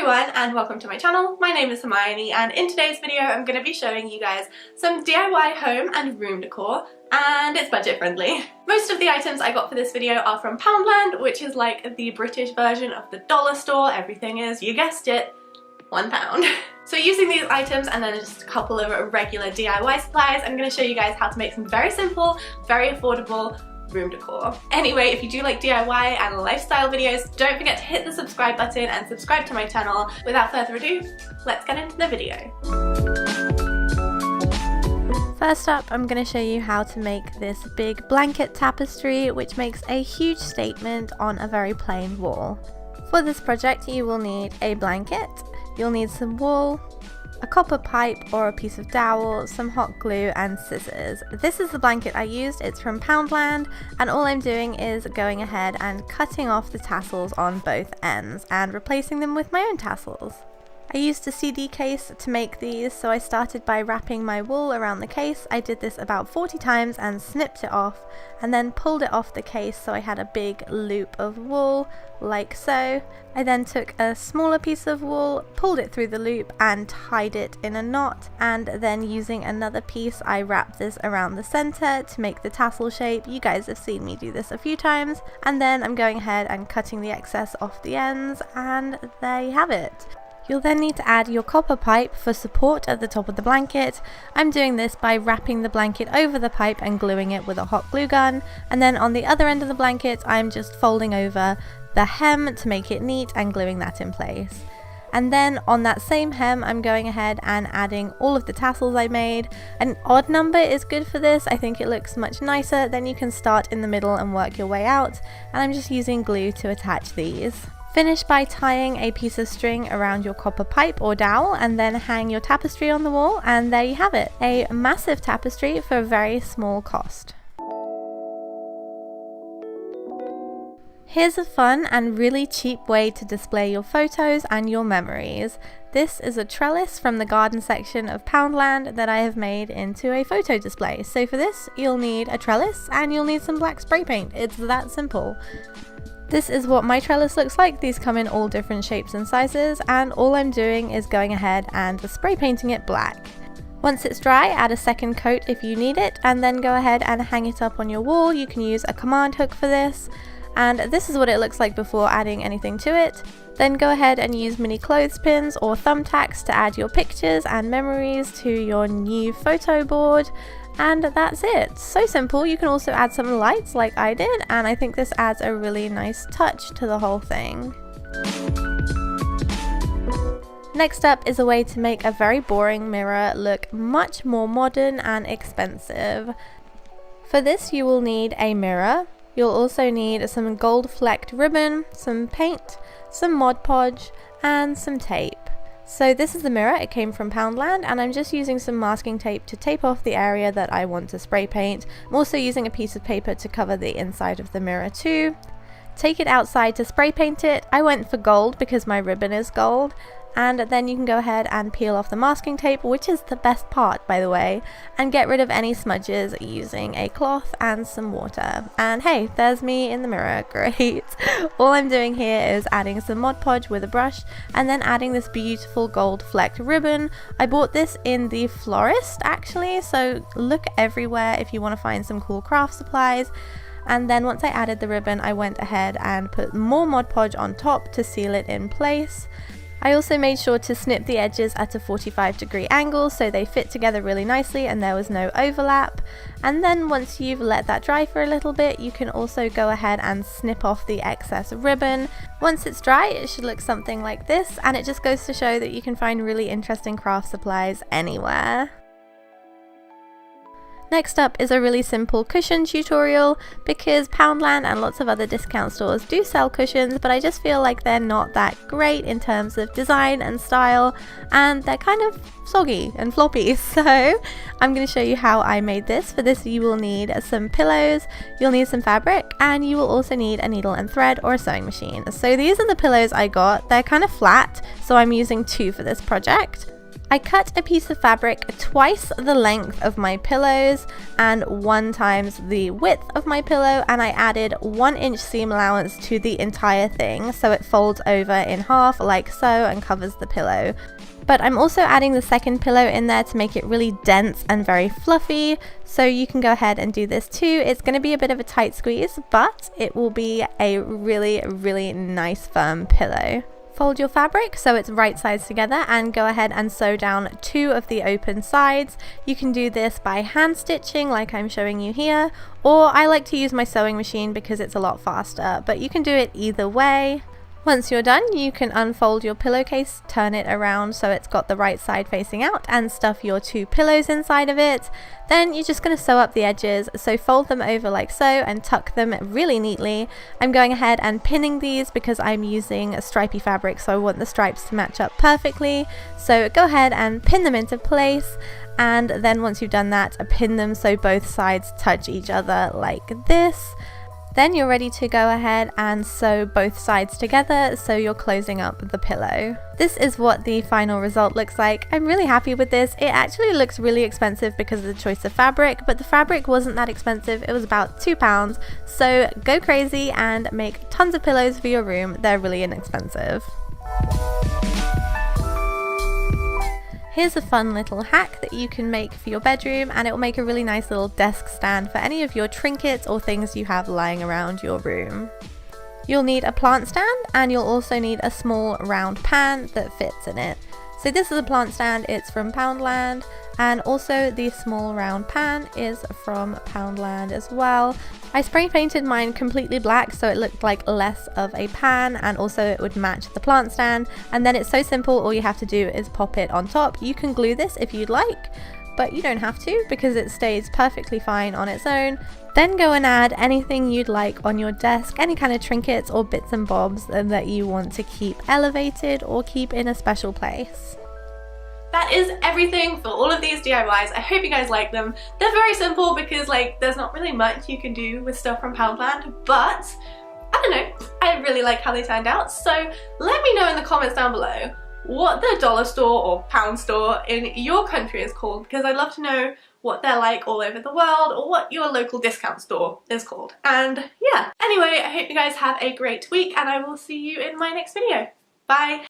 everyone and welcome to my channel. My name is Hermione and in today's video I'm going to be showing you guys some DIY home and room decor, and it's budget friendly. Most of the items I got for this video are from Poundland, which is like the British version of the dollar store. Everything is, you guessed it, £1. So using these items and then just a couple of regular DIY supplies, I'm going to show you guys how to make some very simple, very affordable room decor. Anyway, if you do like DIY and lifestyle videos, don't forget to hit the subscribe button and subscribe to my channel. Without further ado, let's get into the video. First up, I'm going to show you how to make this big blanket tapestry, which makes a huge statement on a very plain wall. For this project, you will need a blanket, you'll need some wool, a copper pipe or a piece of dowel, some hot glue and scissors. This is the blanket I used, it's from Poundland, and all I'm doing is going ahead and cutting off the tassels on both ends and replacing them with my own tassels. I used a CD case to make these, so I started by wrapping my wool around the case. I did this about 40 times and snipped it off and then pulled it off the case so I had a big loop of wool like so. I then took a smaller piece of wool, pulled it through the loop and tied it in a knot, and then using another piece I wrapped this around the center to make the tassel shape. You guys have seen me do this a few times, and then I'm going ahead and cutting the excess off the ends, and there you have it. You'll then need to add your copper pipe for support at the top of the blanket. I'm doing this by wrapping the blanket over the pipe and gluing it with a hot glue gun, and then on the other end of the blanket I'm just folding over the hem to make it neat and gluing that in place. And then on that same hem I'm going ahead and adding all of the tassels I made. An odd number is good for this, I think it looks much nicer. Then you can start in the middle and work your way out, and I'm just using glue to attach these. Finish by tying a piece of string around your copper pipe or dowel and then hang your tapestry on the wall, and there you have it. A massive tapestry for a very small cost. Here's a fun and really cheap way to display your photos and your memories. This is a trellis from the garden section of Poundland that I have made into a photo display. So for this you'll need a trellis and you'll need some black spray paint. It's that simple. This is what my trellis looks like. These come in all different shapes and sizes, and all I'm doing is going ahead and spray painting it black. Once it's dry, add a second coat if you need it, and then go ahead and hang it up on your wall. You can use a command hook for this, and this is what it looks like before adding anything to it. Then go ahead and use mini clothespins or thumbtacks to add your pictures and memories to your new photo board. And that's it. So simple. You can also add some lights like I did, and I think this adds a really nice touch to the whole thing. Next up is a way to make a very boring mirror look much more modern and expensive. For this you will need a mirror. You'll also need some gold flecked ribbon, some paint, some Mod Podge and some tape. So this is the mirror, it came from Poundland, and I'm just using some masking tape to tape off the area that I want to spray paint. I'm also using a piece of paper to cover the inside of the mirror too. Take it outside to spray paint it. I went for gold because my ribbon is gold. And then you can go ahead and peel off the masking tape, which is the best part by the way, and get rid of any smudges using a cloth and some water. And hey, there's me in the mirror, great. All I'm doing here is adding some Mod Podge with a brush and then adding this beautiful gold flecked ribbon. I bought this in the florist actually, so look everywhere if you want to find some cool craft supplies. And then once I added the ribbon, I went ahead and put more Mod Podge on top to seal it in place. I also made sure to snip the edges at a 45-degree angle so they fit together really nicely and there was no overlap. And then once you've let that dry for a little bit, you can also go ahead and snip off the excess ribbon. Once it's dry, it should look something like this, and it just goes to show that you can find really interesting craft supplies anywhere. Next up is a really simple cushion tutorial, because Poundland and lots of other discount stores do sell cushions, but I just feel like they're not that great in terms of design and style, and they're kind of soggy and floppy. So I'm going to show you how I made this. For this you will need some pillows, you'll need some fabric, and you will also need a needle and thread or a sewing machine. So these are the pillows I got. They're kind of flat, so I'm using 2 for this project. I cut a piece of fabric twice the length of my pillows and 1 times the width of my pillow, and I added 1 inch seam allowance to the entire thing so it folds over in half like so and covers the pillow. But I'm also adding the second pillow in there to make it really dense and very fluffy, so you can go ahead and do this too. It's going to be a bit of a tight squeeze, but it will be a really, really nice firm pillow. Fold your fabric so it's right sides together and go ahead and sew down 2 of the open sides. You can do this by hand stitching like I'm showing you here, or I like to use my sewing machine because it's a lot faster, but you can do it either way. Once you're done, you can unfold your pillowcase, turn it around so it's got the right side facing out, and stuff your 2 pillows inside of it. Then you're just going to sew up the edges, so fold them over like so and tuck them really neatly. I'm going ahead and pinning these because I'm using a stripy fabric, so I want the stripes to match up perfectly. So go ahead and pin them into place, and then once you've done that, pin them so both sides touch each other like this. Then you're ready to go ahead and sew both sides together so you're closing up the pillow. This is what the final result looks like. I'm really happy with this. It actually looks really expensive because of the choice of fabric, but the fabric wasn't that expensive. It was about £2. So go crazy and make tons of pillows for your room. They're really inexpensive. Here's a fun little hack that you can make for your bedroom, and it will make a really nice little desk stand for any of your trinkets or things you have lying around your room. You'll need a plant stand, and you'll also need a small round pan that fits in it. So this is a plant stand, it's from Poundland, and also the small round pan is from Poundland as well. I spray painted mine completely black so it looked like less of a pan, and also it would match the plant stand, and then it's so simple, all you have to do is pop it on top. You can glue this if you'd like, but you don't have to because it stays perfectly fine on its own. Then go and add anything you'd like on your desk, any kind of trinkets or bits and bobs that you want to keep elevated or keep in a special place. That is everything for all of these DIYs. I hope you guys like them. They're very simple because there's not really much you can do with stuff from Poundland, but I don't know, I really like how they turned out. So let me know in the comments down below what the dollar store or pound store in your country is called, because I'd love to know what they're like all over the world, or what your local discount store is called. And yeah, anyway, I hope you guys have a great week, and I will see you in my next video. Bye!